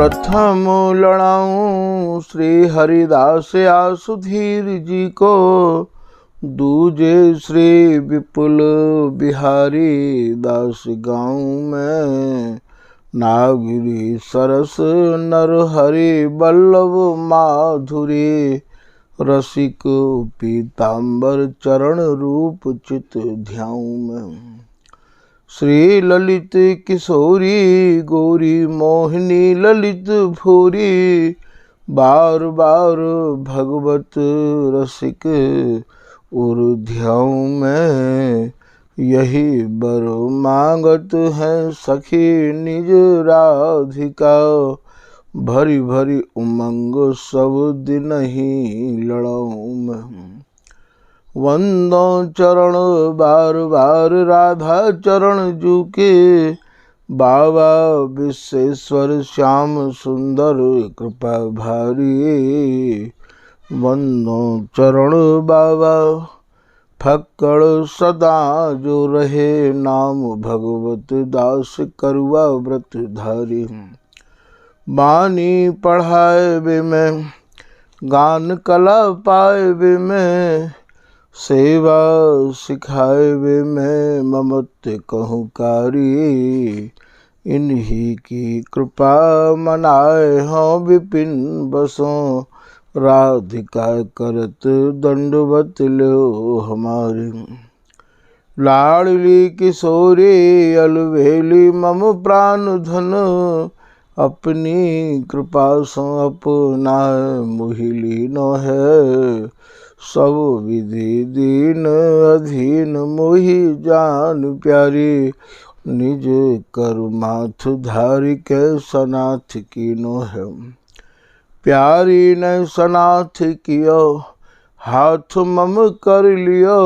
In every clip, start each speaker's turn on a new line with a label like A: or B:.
A: प्रथम लड़ाऊं श्री हरिदास आसुधीर जी को, दूजे श्री विपुल बिहारी दास गाँव में। नागिरी सरस नरहरि बल्लभ माधुरी, रसिक पीताम्बर चरण रूप चित ध्याऊं में। श्री ललित किशोरी गौरी मोहिनी ललित भूरी, बार बार भगवत रसिक उर ध्याऊं में। यही बर मांगत है सखी निज राधिका, भरी भरी उमंग सब दिन ही लड़ाऊं में। वंदो चरण बार बार राधा चरण जू के, बाबा विश्वेश्वर श्याम सुंदर कृपा भारी। वंदो चरण बाबा फक्कड़ सदा जो रहे, नाम भगवत दास करुआ व्रत धारी। बानी पढ़ाए वे में गान कला पाए वे में, सेवा सिखाए वे में ममत्व कहूँ कारी। इन्हीं की कृपा मनाए हों विपिन बसों, राधिका करत दंडवत लो हमारी। लाडली किशोरी अलवेली मम प्राण धन, अपनी कृपा सो अपना मोहिली न है। सब विधि दीन अधीन मोहि जान प्यारी, निज कर माथ धारी के सनाथ कीनो है। प्यारी ने सनाथ कियो हाथ मम कर लियो,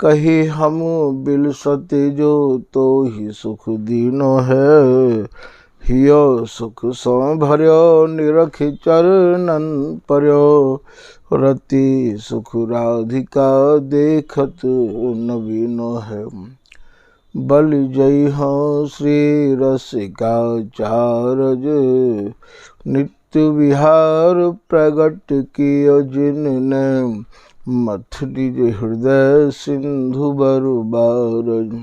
A: कही हम बिल सते जो तो ही सुख दीनो है। हियो सुख सो भर्यो निरख चरणन पर्यो, रति सुख राधिका देखत नवीनो है। बल जय हो श्री रसिका चारज, नित्य विहार प्रगट कियो जिनने, मथ निज हृदय सिंधु बरु बारज।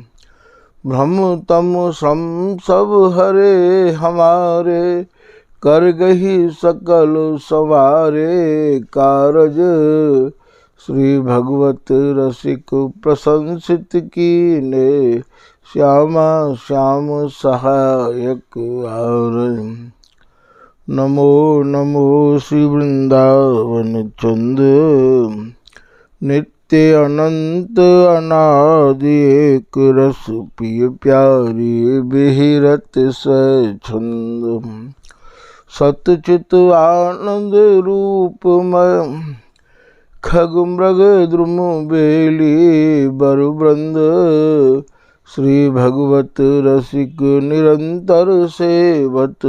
A: भ्रम तम श्रम सब हरे हमारे, कर गही सकल सवारे कारज। श्री भगवत रसिक प्रशंसित कीने, श्यामा श्याम सहायक आरज। नमो नमो श्री वृंदावन चंद, नित्य अनंत अनादि एक रस पिय प्यारी, बिहरत स्वच्छंद। सतचित आनंद रूपमय, खग मृग द्रुम बेली बरुवृंद। श्री भगवत रसिक निरंतर सेवत,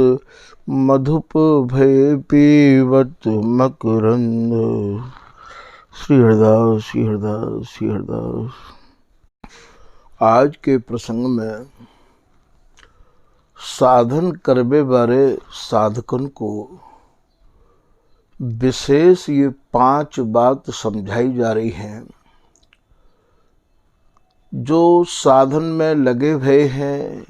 A: मधुप भय पीवत मकरंद। श्री हरिदास श्री हरिदास श्री हरिदास। आज के प्रसंग में साधन करबे बारे साधकन को विशेष ये 5 बात समझाई जा रही हैं। जो साधन में लगे हुए हैं,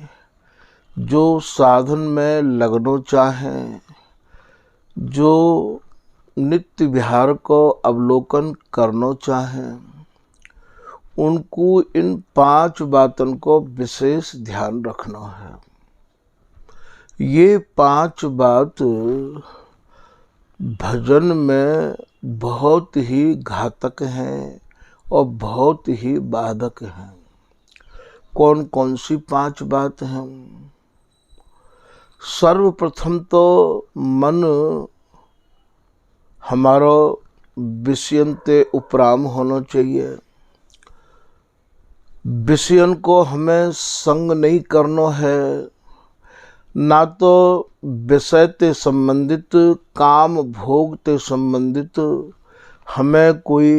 A: जो साधन में लगनो चाहें, जो नित्य विहार को अवलोकन करना चाहें, उनको इन 5 बातों को विशेष ध्यान रखना है। ये 5 बात भजन में बहुत ही घातक हैं और बहुत ही बाधक हैं। कौन कौन सी 5 बात हैं? सर्वप्रथम तो मन हमारा विषयन ते उपराम होना चाहिए। विषयन को हमें संग नहीं करना है, ना तो विषय ते संबंधित काम भोग ते संबंधित हमें कोई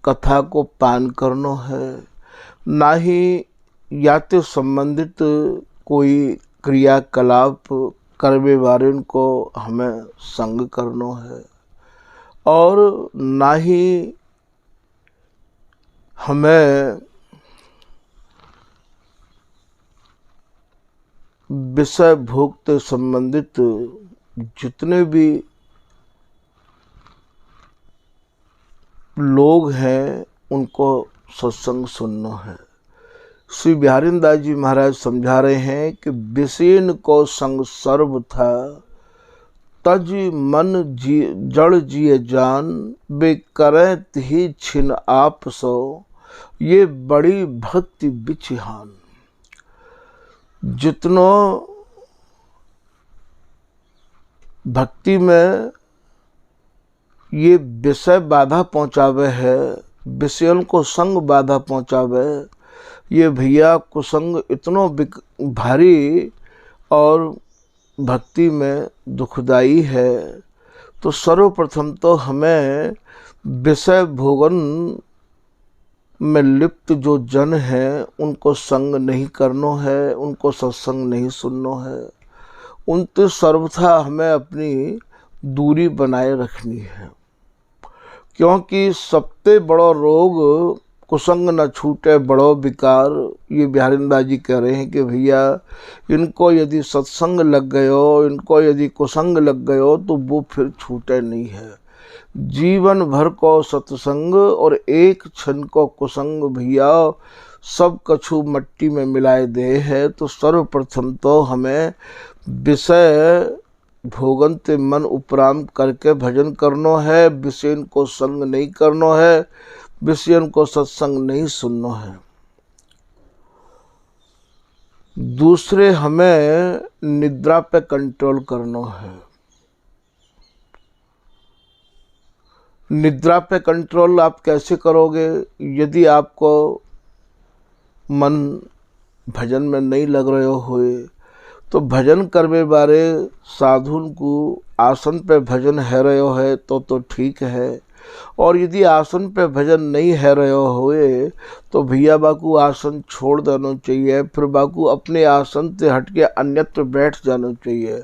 A: कथा को पान करना है, ना ही या तो संबंधित कोई क्रियाकलाप करवे वारिन को हमें संग करनो है, और ना ही हमें विषय भोग से संबंधित जितने भी लोग हैं उनको सत्संग सुनना है। श्री बिहारीदास जी महाराज समझा रहे हैं कि विषयन को संग सर्व था, तज मन जड़ जिए जान, बे करत ही छिन आप सो, ये बड़ी भक्ति बिछहान। जितनो भक्ति में ये विषय बाधा पहुँचावे है, विषयन को संग बाधा पहुँचावे, ये भैया कुसंग इतनो भारी और भक्ति में दुखदाई है। तो सर्वप्रथम तो हमें विषय भोगन में लिप्त जो जन है उनको संग नहीं करनो है, उनको सत्संग नहीं सुननो है, उनसे सर्वथा हमें अपनी दूरी बनाए रखनी है। क्योंकि सबसे बड़ा रोग कुसंग न छूटे बड़ो विकार, ये बिहारीदास जी कह रहे हैं कि भैया इनको यदि सत्संग लग गयो, इनको यदि कुसंग लग गयो तो वो फिर छूटे नहीं है। जीवन भर को सत्संग और एक क्षण को कुसंग भैया सब कछु मट्टी में मिलाए दे है। तो सर्वप्रथम तो हमें विषय भोगन ते मन उपराम करके भजन करनो है, विषय को संग नहीं करनो है, विषयन को सत्संग नहीं सुनना है। दूसरे हमें निद्रा पे कंट्रोल करना है। निद्रा पे कंट्रोल आप कैसे करोगे? यदि आपको मन भजन में नहीं लग रहे होए तो भजन करवे बारे साधुन को आसन पे भजन है रहे है तो ठीक है, और यदि आसन पे भजन नहीं है रहे हुए तो भैया बाकू आसन छोड़ देना चाहिए, फिर बाकू अपने आसन से हटके अन्यत्र बैठ जाना चाहिए।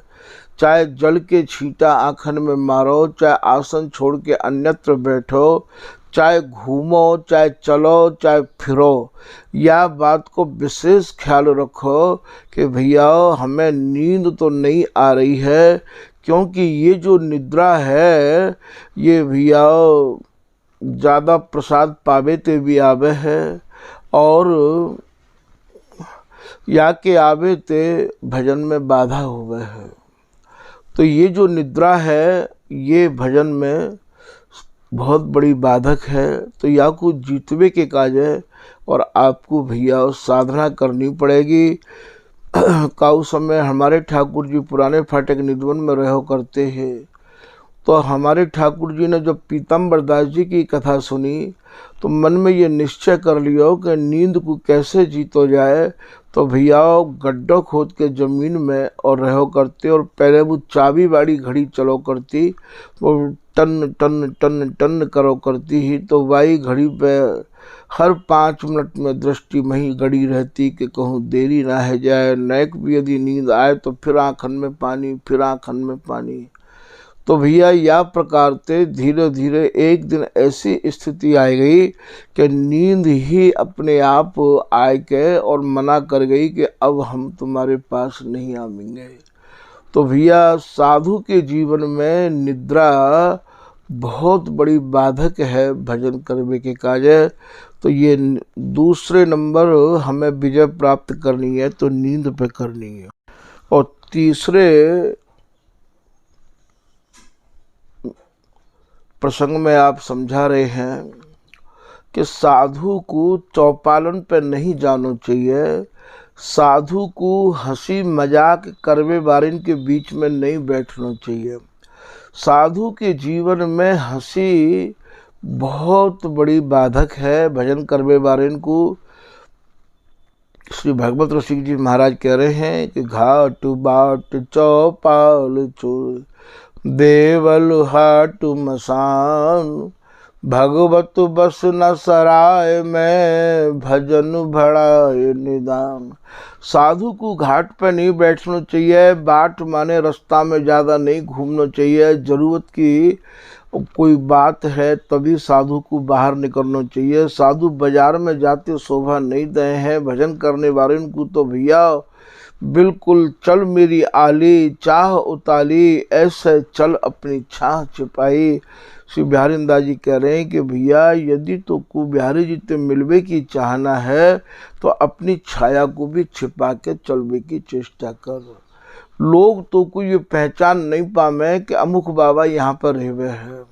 A: चाहे जल के छींटा आँखन में मारो, चाहे आसन छोड़ के अन्यत्र बैठो, चाहे घूमो, चाहे चलो, चाहे फिरो, या बात को विशेष ख्याल रखो कि भैया हमें नींद तो नहीं आ रही है, क्योंकि ये जो निद्रा है ये भैया ज़्यादा प्रसाद पावे ते भी आवे है, और या के आवे ते भजन में बाधा हुए है। तो ये जो निद्रा है ये भजन में बहुत बड़ी बाधक है। तो या को जीतवे के काज है और आपको भैया साधना करनी पड़ेगी। काउ समय हमारे ठाकुर जी पुराने फाटक निधवन में रहो करते हैं, तो हमारे ठाकुर जी ने जब पीताम्बर दास जी की कथा सुनी तो मन में ये निश्चय कर लियो कि नींद को कैसे जीतो जाए। तो भैया गड्ढा खोद के ज़मीन में और रहो करते, और पहले वो चाबी वाली घड़ी चलो करती, वो टन टन टन टन करो करती ही, तो वाई घड़ी पे हर 5 मिनट में दृष्टि वहीं गड़ी रहती कि कहूँ देरी ना है जाए। नैक भी यदि नींद आए तो फिर आँखन में पानी, फिर आँखन में पानी। तो भैया या प्रकार से धीरे धीरे एक दिन ऐसी स्थिति आ गई कि नींद ही अपने आप आए के और मना कर गई कि अब हम तुम्हारे पास नहीं आएंगे। तो भैया साधु के जीवन में निद्रा बहुत बड़ी बाधक है भजन करने के काज है। तो ये दूसरे नंबर हमें विजय प्राप्त करनी है तो नींद पे करनी है। और तीसरे प्रसंग में आप समझा रहे हैं कि साधु को चौपालन पे नहीं जाना चाहिए, साधु को हंसी मजाक करवे वारिन के बीच में नहीं बैठना चाहिए। साधु के जीवन में हंसी बहुत बड़ी बाधक है भजन करवे वारिन को। श्री भगवत रसिक जी महाराज कह रहे हैं कि घाट बाट चौपाल चोर देवल हाट मसान, भगवत बस न सराय में भजन भड़ाए निदान। साधु को घाट पे नहीं बैठना चाहिए, बाट माने रास्ता में ज़्यादा नहीं घूमना चाहिए। ज़रूरत की कोई बात है तभी साधु को बाहर निकलना चाहिए। साधु बाजार में जाते शोभा नहीं दे हैं। भजन करने वाले को तो भैया बिल्कुल चल मेरी आली चाह उताली, ऐसे चल अपनी छाह छिपाई। श्री बिहारी दास जी कह रहे हैं कि भैया यदि तो को बिहारी जी ते मिलवे की चाहना है तो अपनी छाया को भी छिपा के चलवे की चेष्टा कर। लोग तो को ये पहचान नहीं पावे कि अमुक बाबा यहाँ पर रहवे है।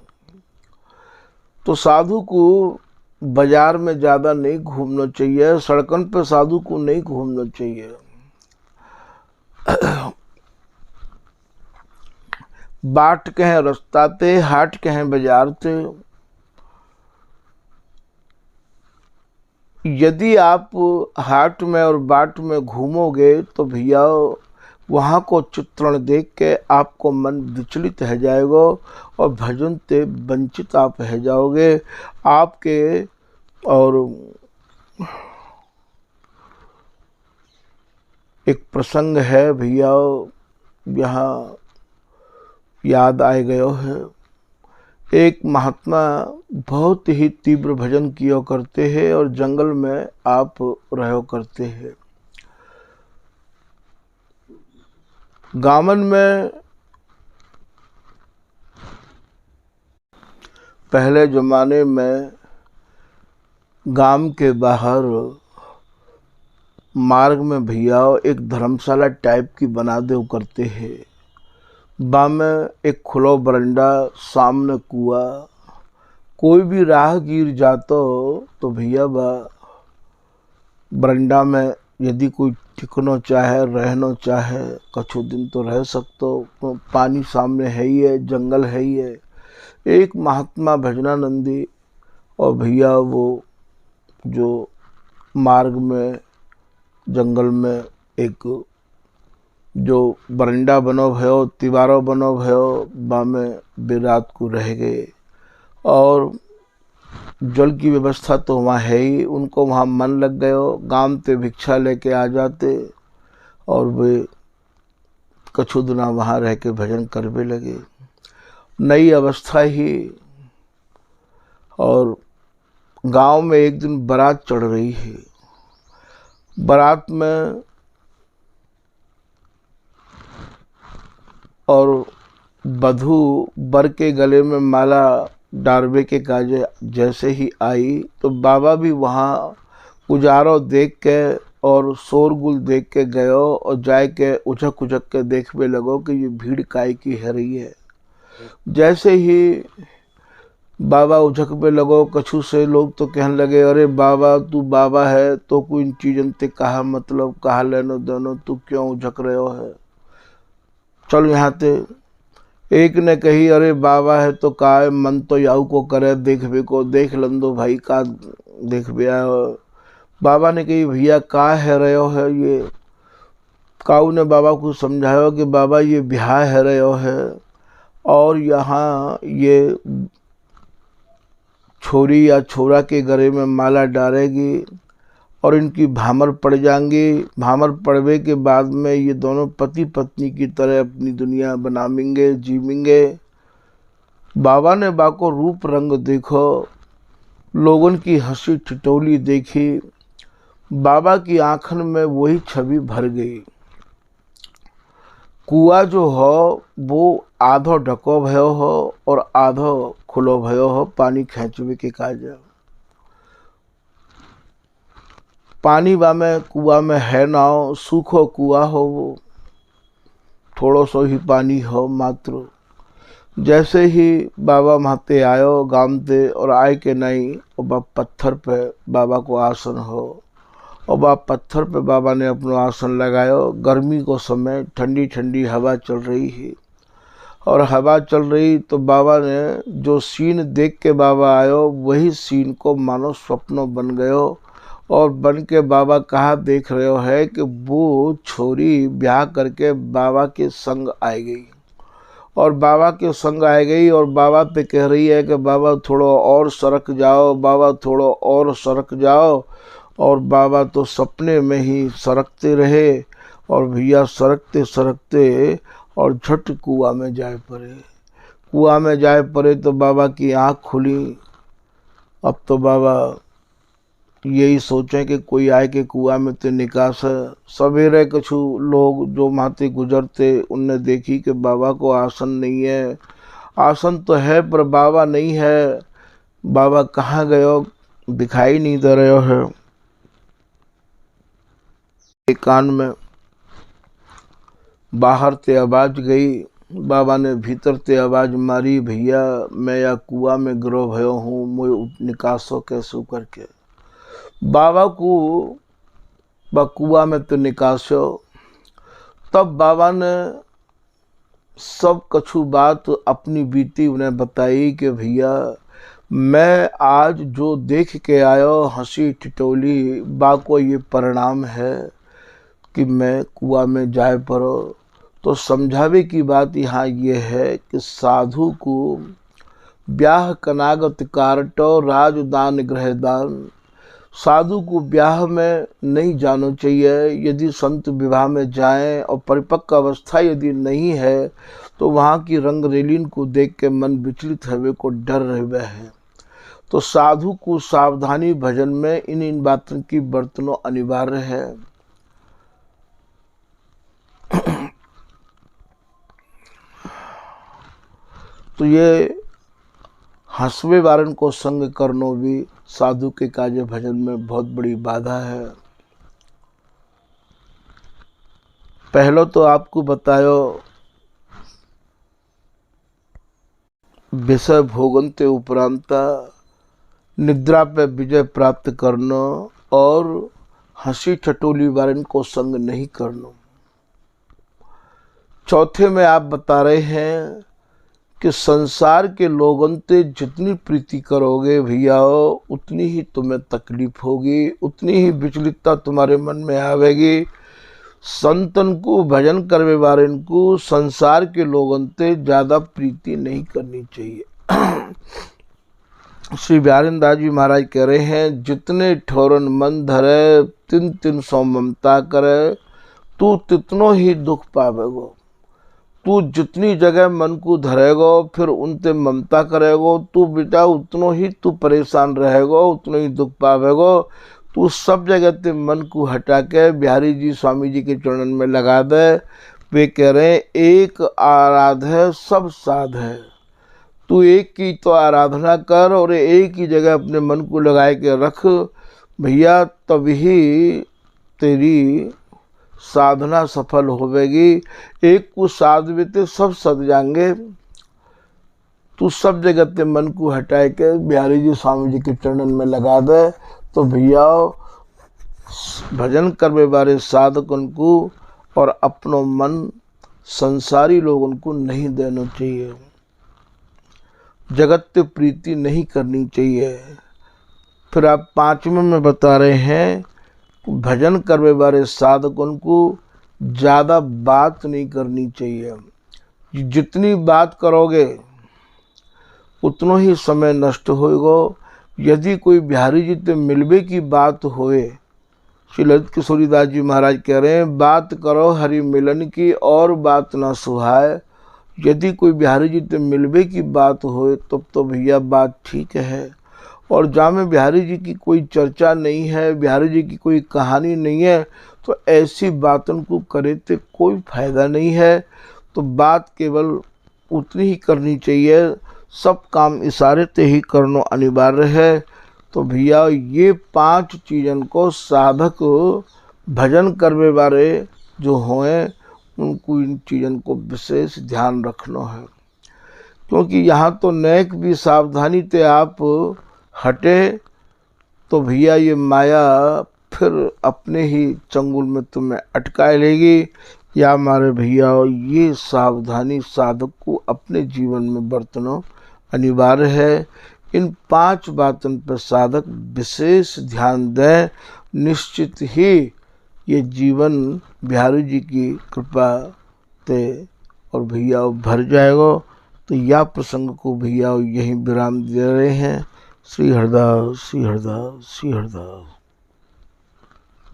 A: तो साधु को बाजार में ज़्यादा नहीं घूमना चाहिए, सड़कन पर साधु को नहीं घूमना चाहिए। बाट कहें रास्ता ते, हाट कहें बाजार ते। यदि आप हाट में और बाट में घूमोगे तो भैया वहाँ को चित्रण देख के आपको मन विचलित हो जाएगा और भजन से वंचित आप हो जाओगे। आपके और एक प्रसंग है भैया, यहाँ याद आए गयो है। एक महात्मा बहुत ही तीव्र भजन किया करते हैं और जंगल में आप रहो करते हैं। गामन में पहले जमाने में गांव के बाहर मार्ग में भैया एक धर्मशाला टाइप की बना दे करते हैं। बा में एक खुलो बरंडा, सामने कुआ। कोई भी राहगीर जातो तो भैया बा बरंडा में यदि कोई टिकनो चाहे, रहना चाहे, कछु दिन तो रह सकतो। पानी सामने है ही है, जंगल है ही है। एक महात्मा भजनानंदी और भैया वो जो मार्ग में जंगल में एक जो बरंडा बनो भयो, तिवारो बनो भयो, बा में बेरात को रह गए। और जल की व्यवस्था तो वहाँ है ही, उनको वहाँ मन लग गयो। गांव ते भिक्षा लेके आ जाते और वे कछु दिना वहाँ रह के भजन करने लगे। नई अवस्था ही। और गांव में एक दिन बारात चढ़ रही है। बारात में और वधू वर के गले में माला डारवे के काजे जैसे ही आई तो बाबा भी वहाँ उजारो देख के और शोरगुल देख के गयो और जाए के उछक उछक के देखने लगो कि ये भीड़ काय की है रही है। जैसे ही बाबा उछक पे लगो, कछु से लोग तो कहने लगे अरे बाबा तू बाबा है तो कोई इन चीजन ते कहा मतलब कहा लेनो देनो, तू क्यों उछक रहे हो है, चल यहाँ ते। एक ने कही अरे बाबा है तो का मन तो याऊ को करे देखबे को, देख लंदो भाई का देख बे। बाबा ने कही भैया का है रहे हो है ये। काऊ ने बाबा को समझाया कि बाबा ये ब्याह है रहे हो है और यहाँ ये छोरी या छोरा के गले में माला डालेगी और इनकी भामर पड़ जाएंगी। भामर पड़ने के बाद में ये दोनों पति पत्नी की तरह अपनी दुनिया बनाएंगे, जीवेंगे। बाबा ने बाको रूप रंग देखो, लोगों की हंसी ठिठोली देखी। बाबा की आंखन में वही छवि भर गई। कुआ जो हो वो आधो ढको भयो हो और आधो खुलो भयो हो पानी खींचवे के काज। पानी बा में कुआ में है ना हो, सूखो कुआ हो वो, थोड़ो सो ही पानी हो मात्र। जैसे ही बाबा माते आयो गामते और आए के नहीं और बा पत्थर पे बाबा को आसन हो और बा पत्थर पे बाबा ने अपना आसन लगायो। गर्मी को समय ठंडी ठंडी हवा चल रही है और हवा चल रही तो बाबा ने जो सीन देख के बाबा आयो वही सीन को मानो स्वप्नों बन गयो। और बन के बाबा कहा देख रहे हो है कि वो छोरी ब्याह करके बाबा के संग आ गई और बाबा के संग आ गई और बाबा पे कह रही है कि बाबा थोड़ा और सरक जाओ, बाबा थोड़ा और सरक जाओ। और बाबा तो सपने में ही सरकते रहे और भैया सरकते सरकते और झट कुआं में जाए पड़े। कुआं में जाए पड़े तो बाबा की आँख खुली। अब तो बाबा यही सोचें कि कोई आए के कुआं में तो निकास है। सवेरे कुछ लोग जो माते गुजरते उनने देखी कि बाबा को आसन नहीं है। आसन तो है पर बाबा नहीं है। बाबा कहाँ गयो, दिखाई नहीं दे रहे है। एक कान में बाहर ते आवाज गई। बाबा ने भीतर ते आवाज मारी, भैया मैं या कुआं में गिरो भयो हूँ, मुझे निकासो कैसू करके। बाबा को कुआं में तो निकासो। तब बाबा ने सब कछु बात अपनी बीती उन्हें बताई कि भैया मैं आज जो देख के आयो हंसी ठिठोली बा को ये परिणाम है कि मैं कुआं में जाए पड़ो। तो समझावे की बात यहाँ ये है कि साधु को ब्याह कनागत कारटो राजदान गृहदान। साधु को ब्याह में नहीं जाना चाहिए। यदि संत विवाह में जाएं और परिपक्व अवस्था यदि नहीं है तो वहाँ की रंगरेलिन को देख के मन विचलित हवे को डर रहे है। तो साधु को सावधानी भजन में इन बातों की बरतनों अनिवार्य है। तो ये हंसवे वारन को संग करनो भी साधु के काजे भजन में बहुत बड़ी बाधा है। पहले तो आपको बतायो विषय भोगनते उपरांता निद्रा पे विजय प्राप्त करना और हंसी ठटोली वारन को संग नहीं करना। चौथे में आप बता रहे हैं कि संसार के लोगों से जितनी प्रीति करोगे भैया उतनी ही तुम्हें तकलीफ होगी, उतनी ही विचलितता तुम्हारे मन में आवेगी। संतन को भजन करवे वाले को संसार के लोगों से ज़्यादा प्रीति नहीं करनी चाहिए। श्री व्यारेंद्र जी महाराज कह रहे हैं जितने ठोरन मन धरे तिन तिन सौ ममता करे, तू तितनो ही दुख पावेगो। तू जितनी जगह मन को धरेगो फिर उनते ममता करेगो, तू बेटा उतनो ही तू परेशान रहेगो, उतनो ही दुख पावेगो। तू सब जगह ते मन को हटा के बिहारी जी स्वामी जी के चरणन में लगा दे। वे कह रहे हैं एक आराध है सब साध है। तू एक की तो आराधना कर और एक ही जगह अपने मन को लगाए के रख भैया, तभी तेरी साधना सफल होवेगी। एक को साधवे सब सद जाएंगे। तू सब जगह ते मन को हटाए के बिहारी जी स्वामी जी के चरणन में लगा दे। तो भैया भजन करने वाले साधकन को और अपनो मन संसारी लोगों को नहीं देना चाहिए, जगत ते प्रीति नहीं करनी चाहिए। फिर आप पांचवें में बता रहे हैं भजन करने वाले साधकों को ज़्यादा बात नहीं करनी चाहिए। जितनी बात करोगे उतना ही समय नष्ट होएगा। यदि कोई बिहारी जी ते मिलवे की बात होए, श्री ललित किशोरीदास जी महाराज कह रहे हैं बात करो हरि मिलन की और बात ना सुहाए। यदि कोई बिहारी जी ते मिलवे की बात होए तब तो भैया बात ठीक है। और जहाँ में बिहारी जी की कोई चर्चा नहीं है, बिहारी जी की कोई कहानी नहीं है, तो ऐसी बातों को करे तो कोई फायदा नहीं है। तो बात केवल उतनी ही करनी चाहिए, सब काम इशारे ते ही करना अनिवार्य है। तो भैया ये 5 चीज़न को साधक भजन करने वाले जो हों उनको इन चीज़न को विशेष ध्यान रखना है। क्योंकि यहाँ तो नेक भी सावधानी ते आप हटे तो भैया ये माया फिर अपने ही चंगुल में तुम्हें अटकाए लेगी। या हमारे भैया ये सावधानी साधक को अपने जीवन में बरतना अनिवार्य है। इन 5 बातों पर साधक विशेष ध्यान दें, निश्चित ही ये जीवन बिहारी जी की कृपा ते और भैया भर जाएगा। तो या प्रसंग को भैया यहीं विराम दे रहे हैं। श्री हरदास, श्री हरदास, श्री हरदास।